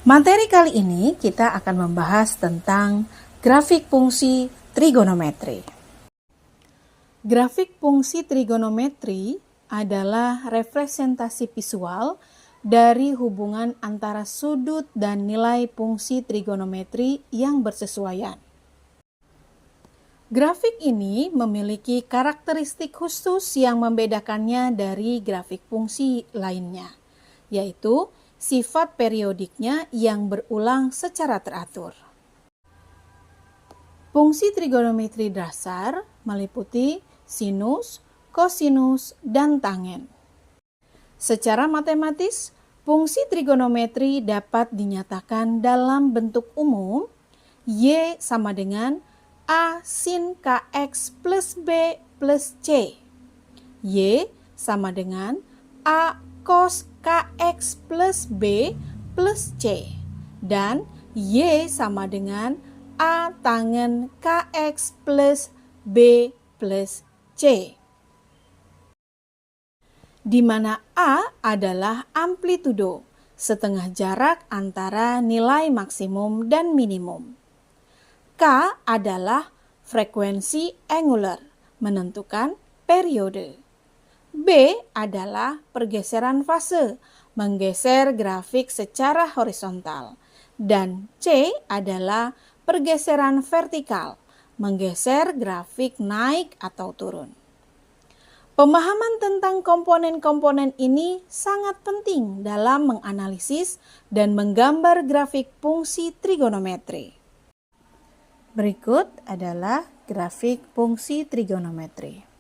Materi kali ini kita akan membahas tentang grafik fungsi trigonometri. Grafik fungsi trigonometri adalah representasi visual dari hubungan antara sudut dan nilai fungsi trigonometri yang bersesuaian. Grafik ini memiliki karakteristik khusus yang membedakannya dari grafik fungsi lainnya, yaitu sifat periodiknya yang berulang secara teratur. Fungsi trigonometri dasar meliputi sinus, kosinus, dan tangen. Secara matematis, fungsi trigonometri dapat dinyatakan dalam bentuk umum Y sama dengan A sin KX plus B plus C. Y sama dengan A cos KX plus B plus C. Dan Y sama dengan A tangen KX plus B plus C. Di mana A adalah amplitudo, setengah jarak antara nilai maksimum dan minimum. K adalah frekuensi angular, menentukan periode. B adalah pergeseran fase, menggeser grafik secara horizontal. Dan C adalah pergeseran vertikal, menggeser grafik naik atau turun. Pemahaman tentang komponen-komponen ini sangat penting dalam menganalisis dan menggambar grafik fungsi trigonometri. Berikut adalah grafik fungsi trigonometri.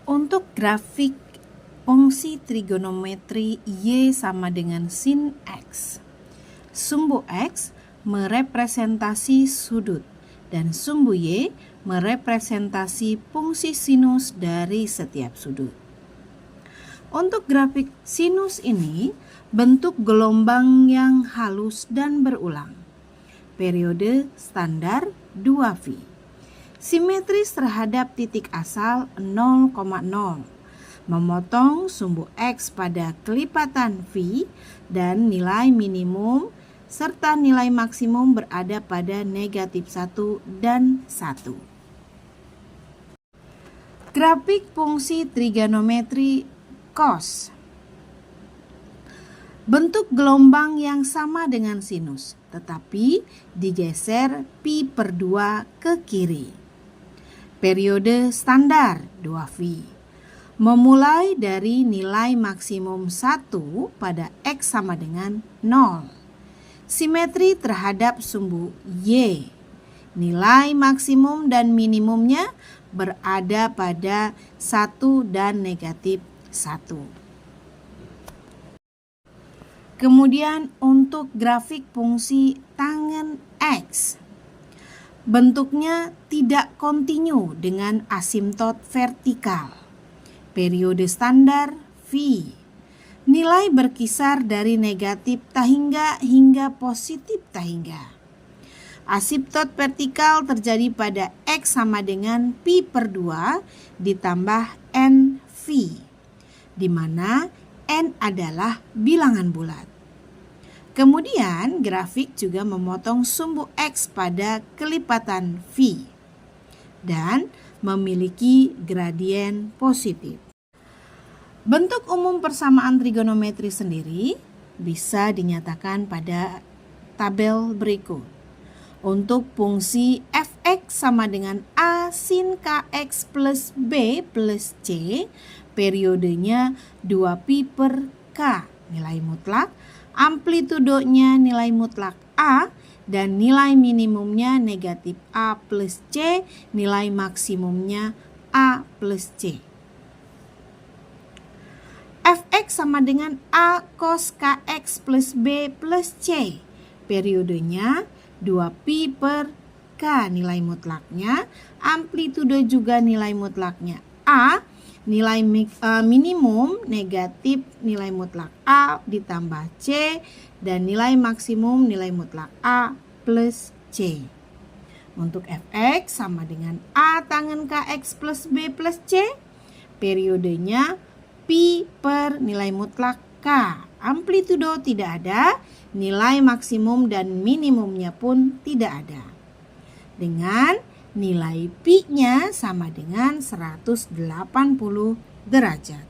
Untuk grafik fungsi trigonometri Y sama dengan sin X. Sumbu X merepresentasi sudut dan sumbu Y merepresentasi fungsi sinus dari setiap sudut. Untuk grafik sinus ini, bentuk gelombang yang halus dan berulang. Periode standar 2V. Simetris terhadap titik asal 0,0. Memotong sumbu X pada kelipatan V dan nilai minimum serta nilai maksimum berada pada negatif 1 dan 1. Grafik fungsi trigonometri cos. Bentuk gelombang yang sama dengan sinus, tetapi digeser pi per 2 ke kiri. Periode standar 2V. Memulai dari nilai maksimum 1 pada X sama dengan 0. Simetri terhadap sumbu Y. Nilai maksimum dan minimumnya berada pada 1 dan negatif 1. Kemudian untuk grafik fungsi tangen X, bentuknya tidak kontinu dengan asimtot vertikal. Periode standar V. Nilai berkisar dari negatif tahingga hingga positif tahingga. Asimtot vertikal terjadi pada X sama dengan pi per 2 ditambah NV, di mana N adalah bilangan bulat. Kemudian grafik juga memotong sumbu X pada kelipatan V dan memiliki gradien positif. Bentuk umum persamaan trigonometri sendiri bisa dinyatakan pada tabel berikut. Untuk fungsi fx sama dengan A sin kx plus B plus C, periodenya 2pi per K nilai mutlak, amplitudonya nilai mutlak A, dan nilai minimumnya negatif A plus C, nilai maksimumnya A plus C. Fx sama dengan A cos kx plus B plus C, periodenya 2pi per K nilai mutlaknya, amplitudo juga nilai mutlaknya A, nilai minimum negatif nilai mutlak A ditambah C, dan nilai maksimum nilai mutlak A plus C. Untuk Fx sama dengan A tangen Kx plus B plus C, periodenya pi per nilai mutlak K amplitudo tidak ada, nilai maksimum dan minimumnya pun tidak ada. Dengan nilai pi-nya sama dengan 180 derajat.